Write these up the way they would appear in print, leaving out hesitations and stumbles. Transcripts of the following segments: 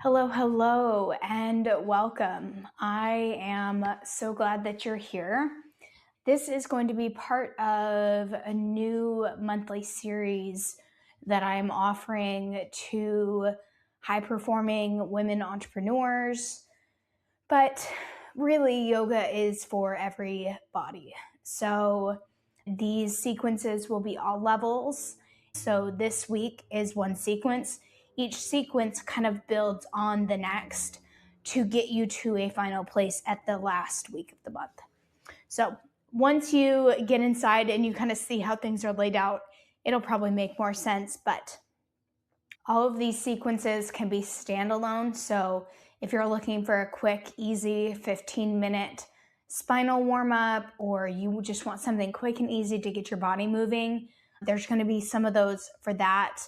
Hello, hello, and welcome. I am so glad that you're here. This is going to be part of a new monthly series that I'm offering to high performing women entrepreneurs. But really, yoga is for everybody. So these sequences will be all levels. So this week is one sequence. Each sequence kind of builds on the next to get you to a final place at the last week of the month. So once you get inside and you kind of see how things are laid out, it'll probably make more sense. But all of these sequences can be standalone. So if you're looking for a quick, easy 15-minute spinal warm up, or you just want something quick and easy to get your body moving, there's going to be some of those for that.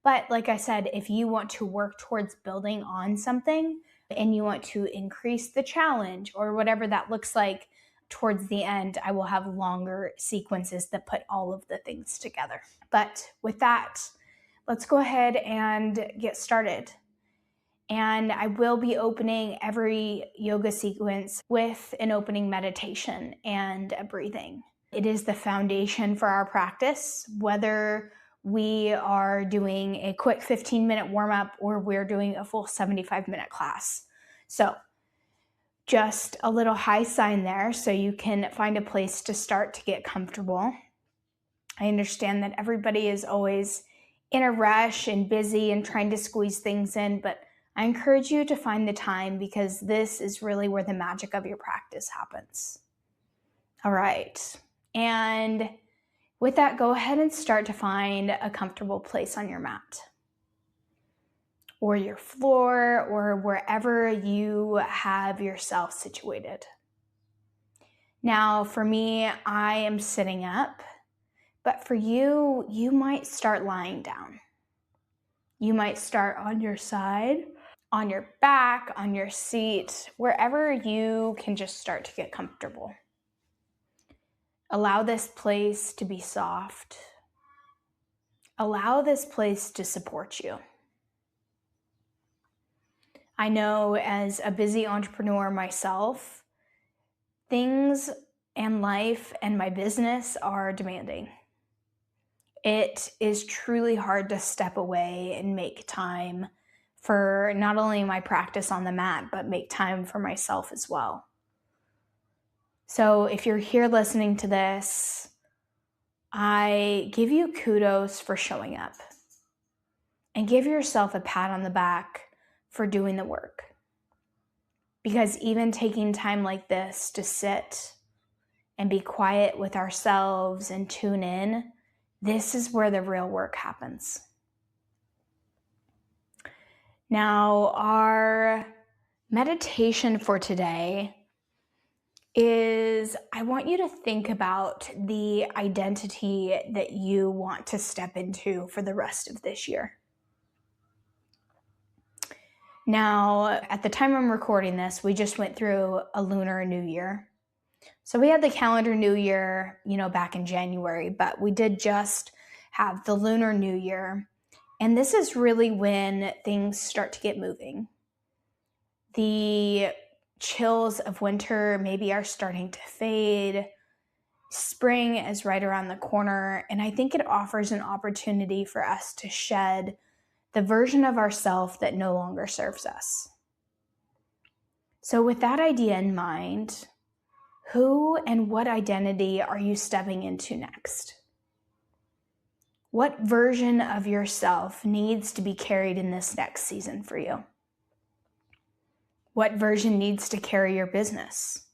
But like I said, if you want to work towards building on something and you want to increase the challenge or whatever that looks like towards the end, I will have longer sequences that put all of the things together. But with that, let's go ahead and get started. And I will be opening every yoga sequence with an opening meditation and a breathing. It is the foundation for our practice, whether we are doing a quick 15-minute warm-up or we're doing a full 75-minute class. So just a little high sign there so you can find a place to start to get comfortable. I understand that everybody is always in a rush and busy and trying to squeeze things in, but I encourage you to find the time because this is really where the magic of your practice happens. All right. And with that, go ahead and start to find a comfortable place on your mat or your floor or wherever you have yourself situated. Now, for me, I am sitting up. But for you, you might start lying down. You might start on your side, on your back, on your seat, wherever you can just start to get comfortable. Allow this place to be soft. Allow this place to support you. I know as a busy entrepreneur myself, things and life and my business are demanding. It is truly hard to step away and make time for not only my practice on the mat, but make time for myself as well. So if you're here listening to this, I give you kudos for showing up and give yourself a pat on the back for doing the work. Because even taking time like this to sit and be quiet with ourselves and tune in, this is where the real work happens. Now, our meditation for today is I want you to think about the identity that you want to step into for the rest of this year. Now, at the time I'm recording this, we just went through a lunar new year. So we had the calendar new year, back in January, but we did just have the lunar new year. And this is really when things start to get moving. The chills of winter maybe are starting to fade. Spring is right around the corner. And I think it offers an opportunity for us to shed the version of ourselves that no longer serves us. So with that idea in mind, who and what identity are you stepping into next? What version of yourself needs to be carried in this next season for you? What version needs to carry your business?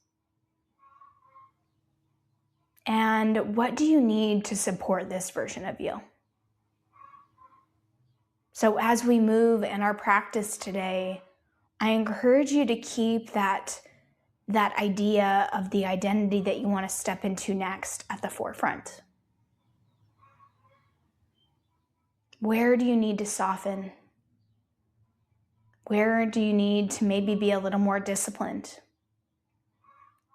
And what do you need to support this version of you? So as we move in our practice today, I encourage you to keep that idea of the identity that you want to step into next at the forefront. Where do you need to soften? Where do you need to maybe be a little more disciplined?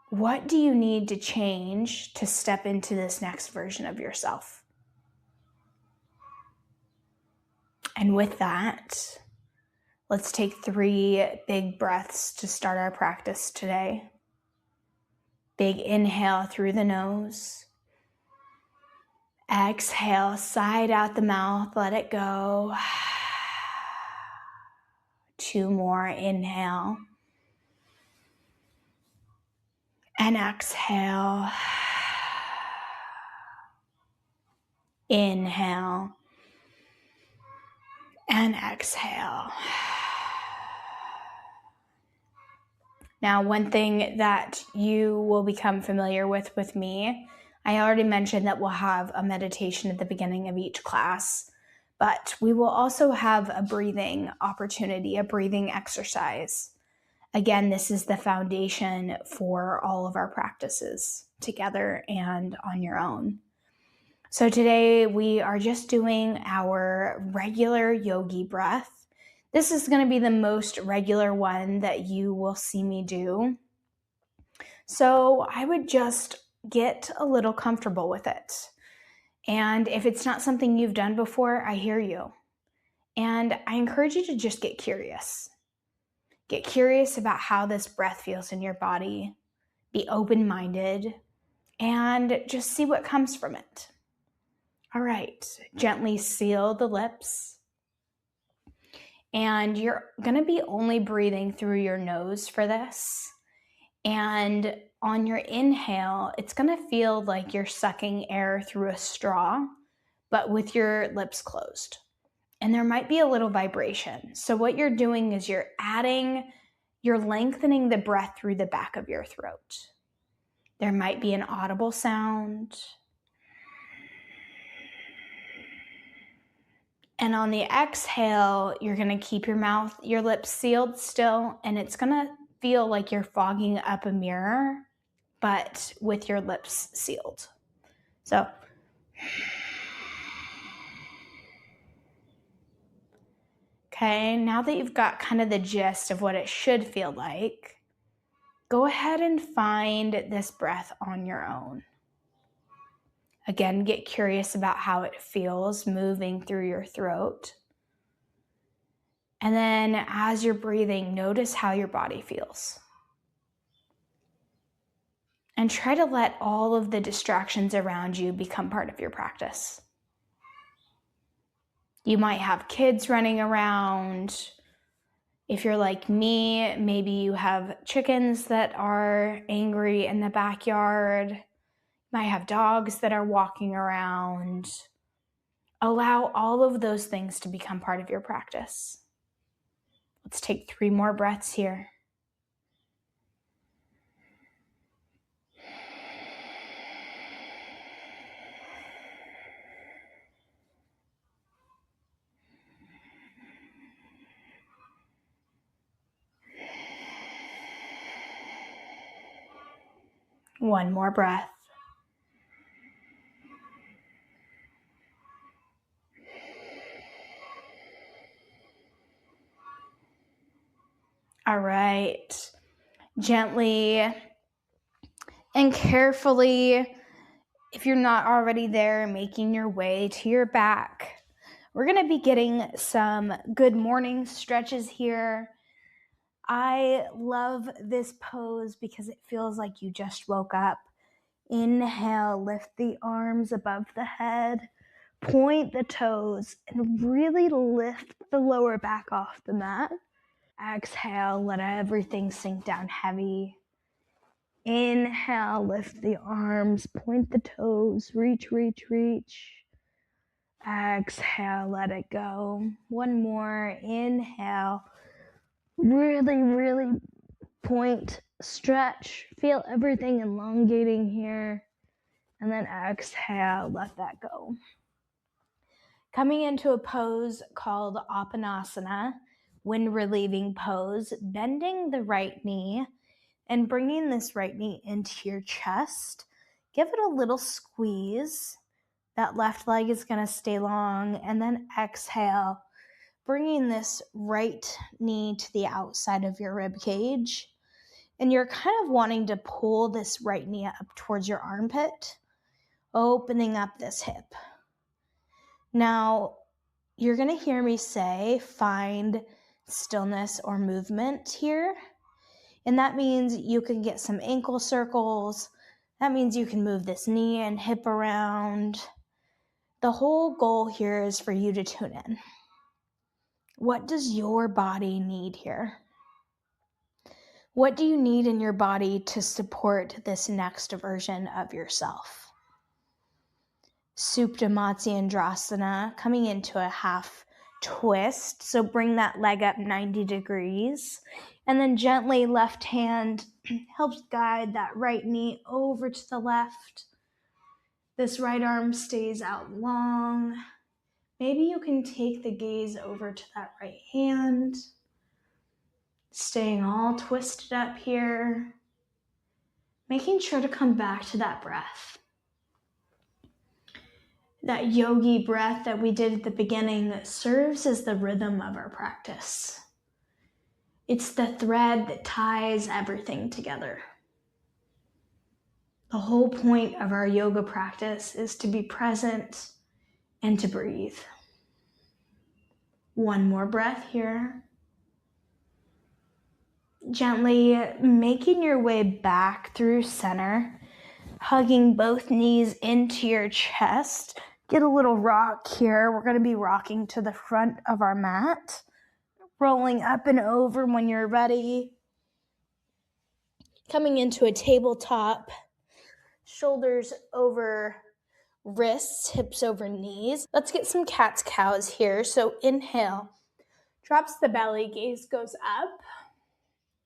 What do you need to change to step into this next version of yourself? And with that, Let's take 3 big breaths to start our practice today. Big inhale through the nose. Exhale, side out the mouth, let it go. 2 more, inhale. And exhale. Inhale. And exhale. Now, one thing that you will become familiar with me, I already mentioned that we'll have a meditation at the beginning of each class, but we will also have a breathing opportunity, a breathing exercise. Again, this is the foundation for all of our practices together and on your own. So today we are just doing our regular yogi breath. This is going to be the most regular one that you will see me do. So I would just get a little comfortable with it. And if it's not something you've done before, I hear you. And I encourage you to just get curious. Get curious about how this breath feels in your body. Be open-minded and just see what comes from it. All right, gently seal the lips. And you're going to be only breathing through your nose for this. And on your inhale, it's going to feel like you're sucking air through a straw, but with your lips closed. And there might be a little vibration. So what you're doing is you're lengthening the breath through the back of your throat. There might be an audible sound. And on the exhale, you're going to keep your lips sealed still, and it's going to feel like you're fogging up a mirror, but with your lips sealed. So, okay, now that you've got kind of the gist of what it should feel like, go ahead and find this breath on your own. Again, get curious about how it feels moving through your throat. And then as you're breathing, notice how your body feels. And try to let all of the distractions around you become part of your practice. You might have kids running around. If you're like me, maybe you have chickens that are angry in the backyard. You might have dogs that are walking around. Allow all of those things to become part of your practice. Let's take 3 more breaths here. One more breath. All right. Gently and carefully, if you're not already there, making your way to your back. We're going to be getting some good morning stretches here. I love this pose because it feels like you just woke up. Inhale, lift the arms above the head, point the toes, and really lift the lower back off the mat. Exhale, let everything sink down heavy. Inhale, lift the arms, point the toes, reach, reach, reach. Exhale, let it go. One more. Inhale. Really, really point, stretch. Feel everything elongating here. And then exhale, let that go. Coming into a pose called Apanasana, wind relieving pose, bending the right knee and bringing this right knee into your chest. Give it a little squeeze. That left leg is going to stay long. And then exhale, bringing this right knee to the outside of your rib cage. And you're kind of wanting to pull this right knee up towards your armpit, opening up this hip. Now, you're going to hear me say, find stillness or movement here. And that means you can get some ankle circles. That means you can move this knee and hip around. The whole goal here is for you to tune in. What does your body need here? What do you need in your body to support this next version of yourself? Supta Matsyendrasana, coming into a half twist. So bring that leg up 90 degrees. And then gently left hand helps guide that right knee over to the left. This right arm stays out long. Maybe you can take the gaze over to that right hand. Staying all twisted up here. Making sure to come back to that breath. That yogi breath that we did at the beginning serves as the rhythm of our practice. It's the thread that ties everything together. The whole point of our yoga practice is to be present and to breathe. One more breath here. Gently making your way back through center, hugging both knees into your chest. Get a little rock here. We're going to be rocking to the front of our mat, rolling up and over when you're ready. Coming into a tabletop, shoulders over wrists, hips over knees. Let's get some cat's cows here. So inhale, drops the belly, gaze goes up,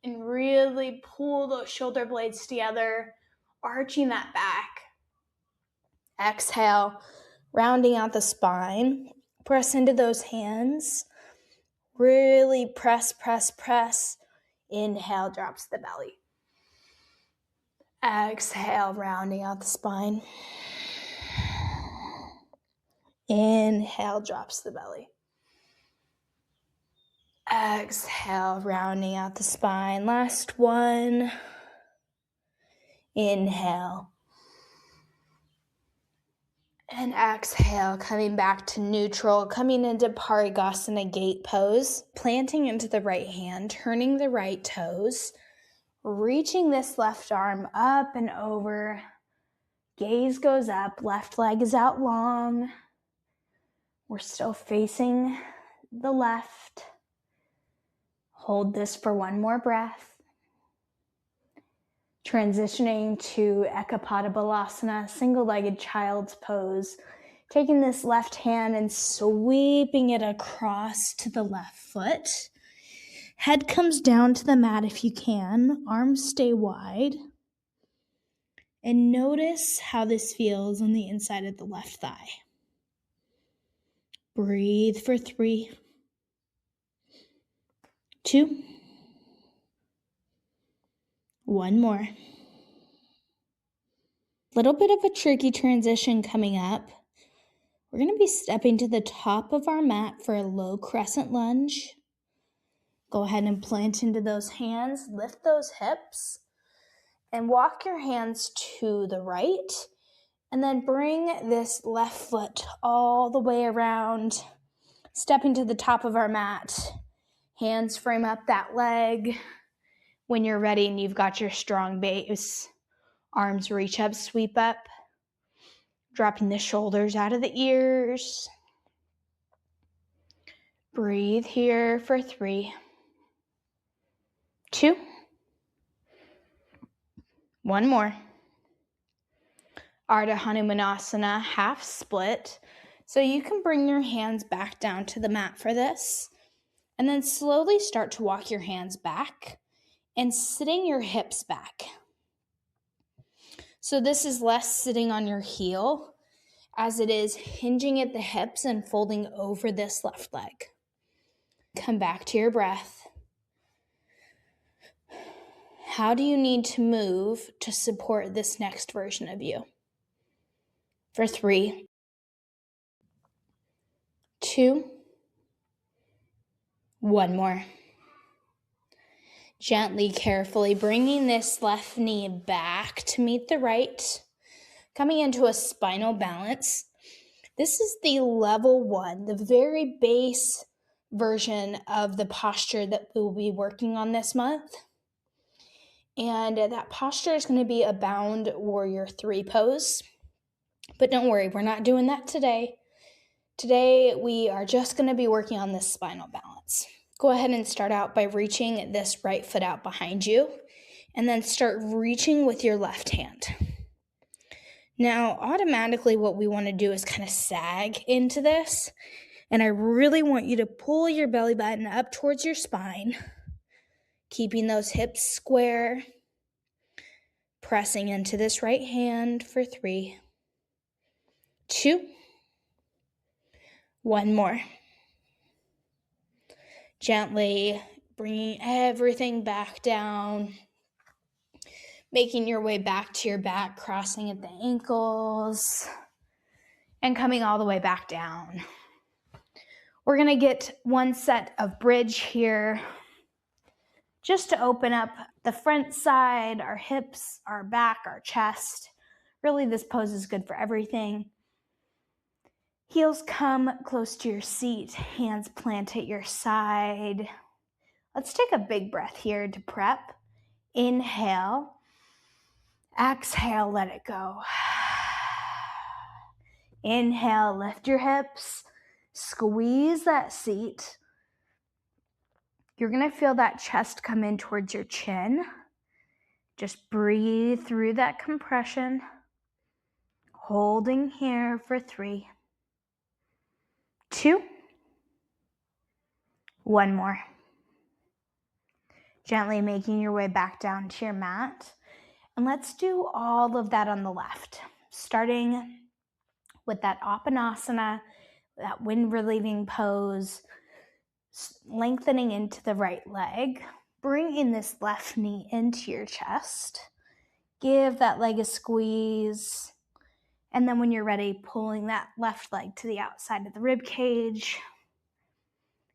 and really pull those shoulder blades together, arching that back. Exhale, rounding out the spine. Press into those hands. Really press, press, press. Inhale, drops the belly. Exhale, rounding out the spine. Inhale, drops the belly. Exhale, rounding out the spine. Last one. Inhale. And exhale, coming back to neutral, coming into Parigasana gate pose, planting into the right hand, turning the right toes, reaching this left arm up and over. Gaze goes up, left leg is out long. We're still facing the left. Hold this for one more breath. Transitioning to Ekapada Balasana, single-legged child's pose. Taking this left hand and sweeping it across to the left foot. Head comes down to the mat if you can. Arms stay wide. And notice how this feels on the inside of the left thigh. Breathe for 3, 2, 1 more. Little bit of a tricky transition coming up. We're going to be stepping to the top of our mat for a low crescent lunge. Go ahead and plant into those hands, lift those hips, and walk your hands to the right. And then bring this left foot all the way around, stepping to the top of our mat. Hands frame up that leg. When you're ready and you've got your strong base, arms reach up, sweep up, dropping the shoulders out of the ears. Breathe here for 3, 2, 1 more. Ardha Hanumanasana, half split. So you can bring your hands back down to the mat for this. And then slowly start to walk your hands back and sitting your hips back. So this is less sitting on your heel as it is hinging at the hips and folding over this left leg. Come back to your breath. How do you need to move to support this next version of you? For 3, 2, 1 more. Gently, carefully bringing this left knee back to meet the right. Coming into a spinal balance. This is the level 1, the very base version of the posture that we'll be working on this month. And that posture is going to be a bound warrior 3 pose. But don't worry, we're not doing that today. Today, we are just going to be working on this spinal balance. Go ahead and start out by reaching this right foot out behind you, and then start reaching with your left hand. Now, automatically what we want to do is kind of sag into this, and I really want you to pull your belly button up towards your spine, keeping those hips square, pressing into this right hand for 3, 2, 1 more. Gently bringing everything back down, making your way back to your back, crossing at the ankles, and coming all the way back down. We're going to get one set of bridge here, just to open up the front side, our hips, our back, our chest. Really, this pose is good for everything. Heels come close to your seat, hands plant at your side. Let's take a big breath here to prep. Inhale. Exhale, let it go. Inhale, lift your hips. Squeeze that seat. You're going to feel that chest come in towards your chin. Just breathe through that compression. Holding here for 3, 2, 1 more. Gently making your way back down to your mat. And let's do all of that on the left, starting with that Apanasana, that wind relieving pose, lengthening into the right leg, bringing this left knee into your chest. Give that leg a squeeze. And then when you're ready, pulling that left leg to the outside of the rib cage,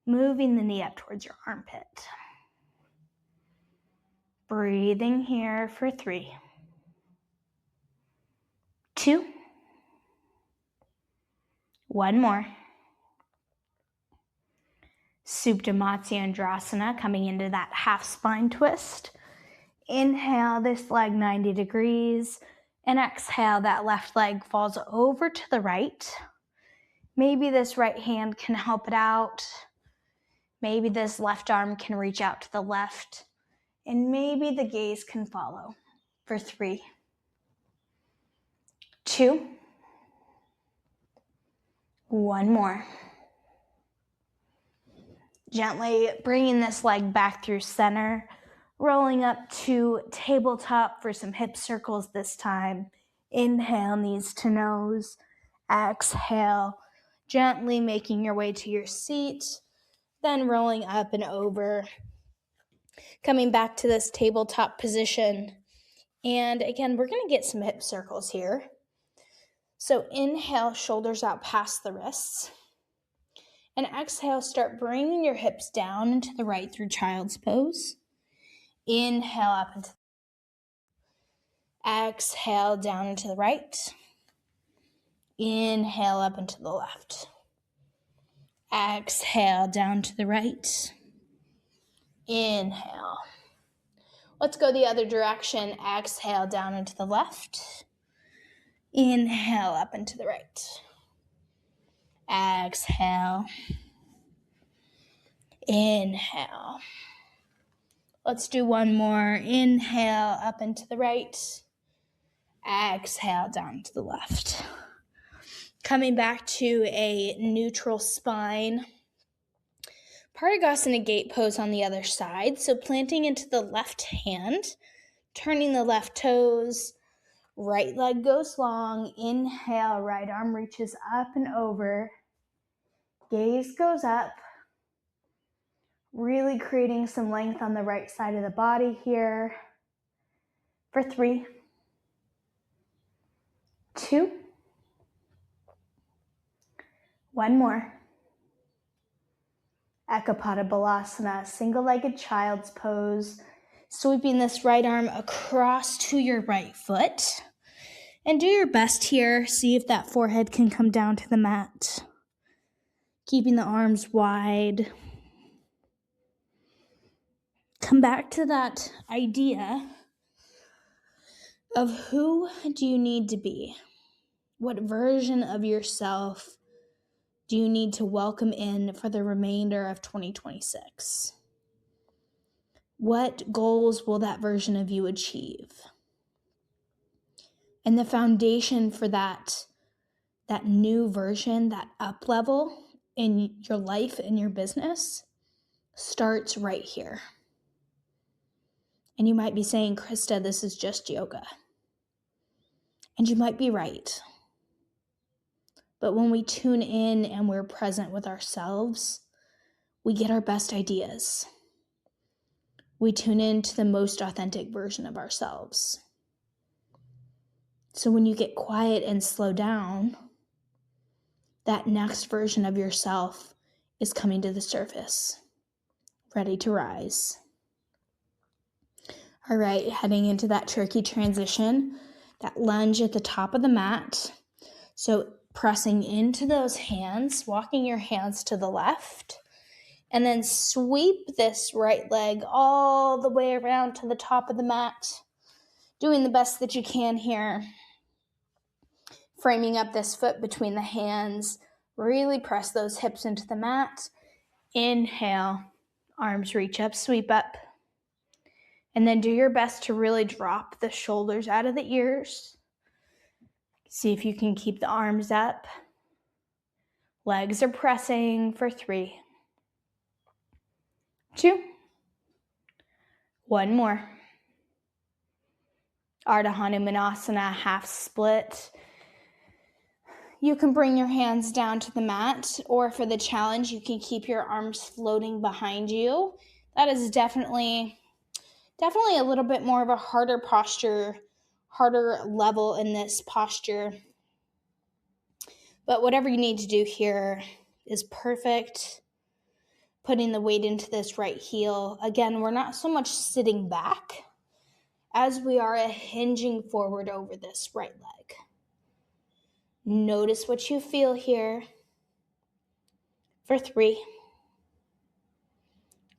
moving the knee up towards your armpit. Breathing here for 3, 2, 1 more. Supta Matsyendrasana, coming into that half spine twist. Inhale this leg 90 degrees, and exhale, that left leg falls over to the right. Maybe this right hand can help it out. Maybe this left arm can reach out to the left, and maybe the gaze can follow for 3, 2, 1 more. Gently bringing this leg back through center, rolling up to tabletop for some hip circles this time. Inhale, knees to nose. Exhale, gently making your way to your seat, then rolling up and over, coming back to this tabletop position. And again, we're going to get some hip circles here. So inhale, shoulders out past the wrists. And exhale, start bringing your hips down into the right through child's pose. Inhale up into the exhale down into the right. Inhale up into the left. Exhale down to the right. Inhale. Let's go the other direction. Exhale down into the left. Inhale up into the right. Exhale. Inhale. Let's do one more. Inhale up into the right. Exhale down to the left. Coming back to a neutral spine. Parigasana gate pose on the other side. So planting into the left hand, turning the left toes, right leg goes long. Inhale, right arm reaches up and over. Gaze goes up. Really creating some length on the right side of the body here. For 3, 2, 1 more. Ekapada Balasana, single-legged child's pose. Sweeping this right arm across to your right foot. And do your best here. See if that forehead can come down to the mat. Keeping the arms wide. come back to that idea of who do you need to be? What version of yourself do you need to welcome in for the remainder of 2026? What goals will that version of you achieve? And the foundation for that new version, that up level in your life and your business starts right here. And you might be saying, Krista, this is just yoga. And you might be right. But when we tune in and we're present with ourselves, we get our best ideas. We tune into the most authentic version of ourselves. So when you get quiet and slow down, that next version of yourself is coming to the surface, ready to rise. All right, heading into that turkey transition, that lunge at the top of the mat. So pressing into those hands, walking your hands to the left, and then sweep this right leg all the way around to the top of the mat. Doing the best that you can here. Framing up this foot between the hands. Really press those hips into the mat. Inhale, arms reach up, sweep up. And then do your best to really drop the shoulders out of the ears. See if you can keep the arms up. Legs are pressing for 3, 2, 1 more. Ardha Hanumanasana, half split. You can bring your hands down to the mat, or for the challenge, you can keep your arms floating behind you. That is definitely a little bit more of a harder posture, harder level in this posture. But whatever you need to do here is perfect. Putting the weight into this right heel. Again, we're not so much sitting back as we are hinging forward over this right leg. Notice what you feel here for 3,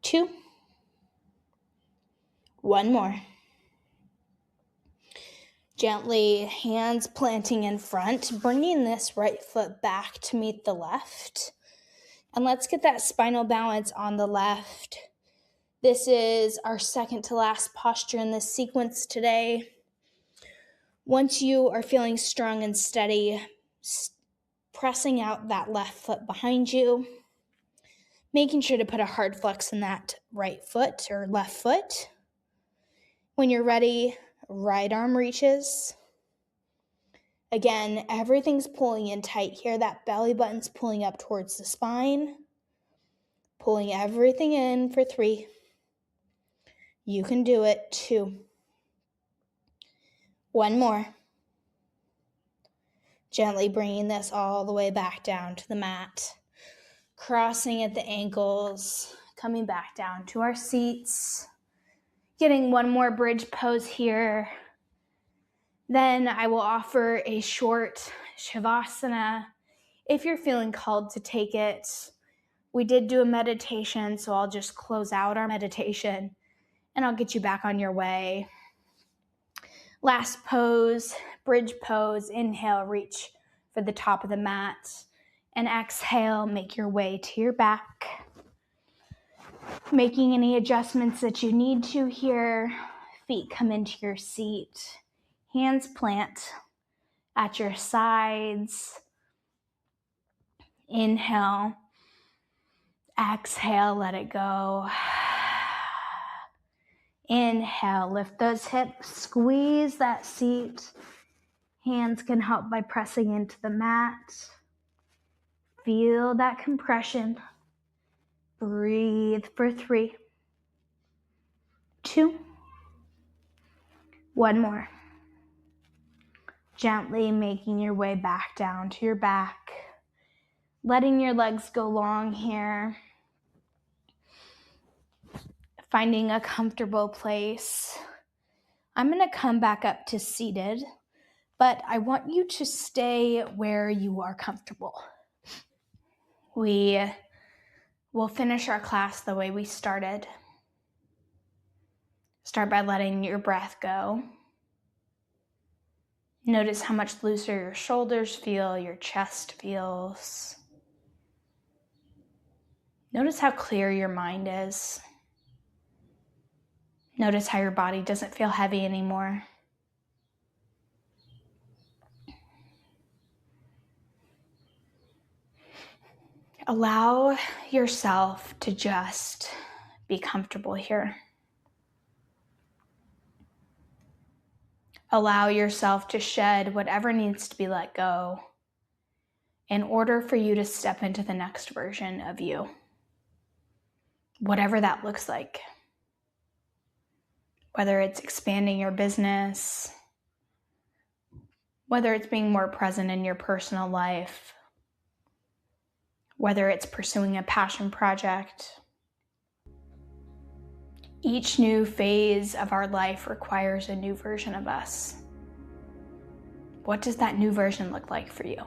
2, 1 more. Gently, hands planting in front, bringing this right foot back to meet the left. And let's get that spinal balance on the left. This is our second to last posture in this sequence today. Once you are feeling strong and steady, pressing out that left foot behind you, making sure to put a hard flex in that right foot or left foot. When you're ready, right arm reaches. Again, everything's pulling in tight here. That belly button's pulling up towards the spine. Pulling everything in for 3. You can do it. 2. 1 more. Gently bringing this all the way back down to the mat. Crossing at the ankles. Coming back down to our seats. Getting 1 more bridge pose here. Then I will offer a short Shavasana if you're feeling called to take it. We did do a meditation, so I'll just close out our meditation and I'll get you back on your way. Last pose, bridge pose. Inhale, reach for the top of the mat. And exhale, make your way to your back. Making any adjustments that you need to here. Feet come into your seat. Hands plant at your sides. Inhale. Exhale, let it go. Inhale, lift those hips, squeeze that seat. Hands can help by pressing into the mat. Feel that compression. Breathe for 3, 2, 1 more. Gently making your way back down to your back. Letting your legs go long here. Finding a comfortable place. I'm going to come back up to seated, but I want you to stay where you are comfortable. We will finish our class the way we started. Start by letting your breath go. Notice how much looser your shoulders feel, your chest feels. Notice how clear your mind is. Notice how your body doesn't feel heavy anymore. Allow yourself to just be comfortable here. Allow yourself to shed whatever needs to be let go in order for you to step into the next version of you, whatever that looks like. Whether it's expanding your business, whether it's being more present in your personal life, whether it's pursuing a passion project. Each new phase of our life requires a new version of us. What does that new version look like for you?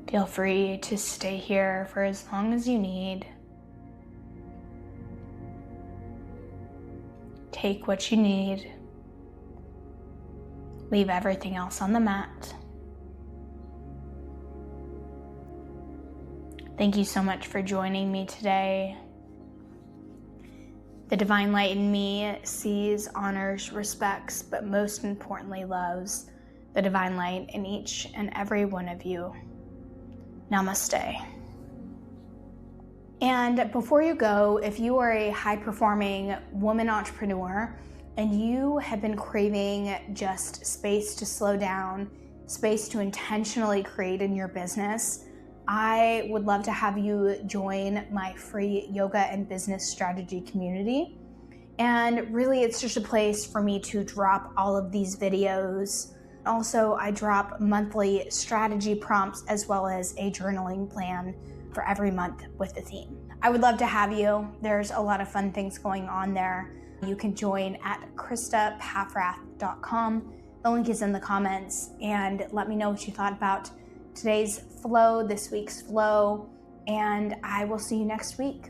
Feel free to stay here for as long as you need. Take what you need. Leave everything else on the mat. Thank you so much for joining me today. The divine light in me sees, honors, respects, but most importantly loves the divine light in each and every one of you. Namaste. And before you go, if you are a high-performing woman entrepreneur and you have been craving just space to slow down, space to intentionally create in your business, I would love to have you join my free yoga and business strategy community. And really, it's just a place for me to drop all of these videos. Also, I drop monthly strategy prompts as well as a journaling plan for every month with the theme. I would love to have you. There's a lot of fun things going on there. You can join at kristapafrath.com. The link is in the comments, and let me know what you thought about today's flow, this week's flow, and I will see you next week.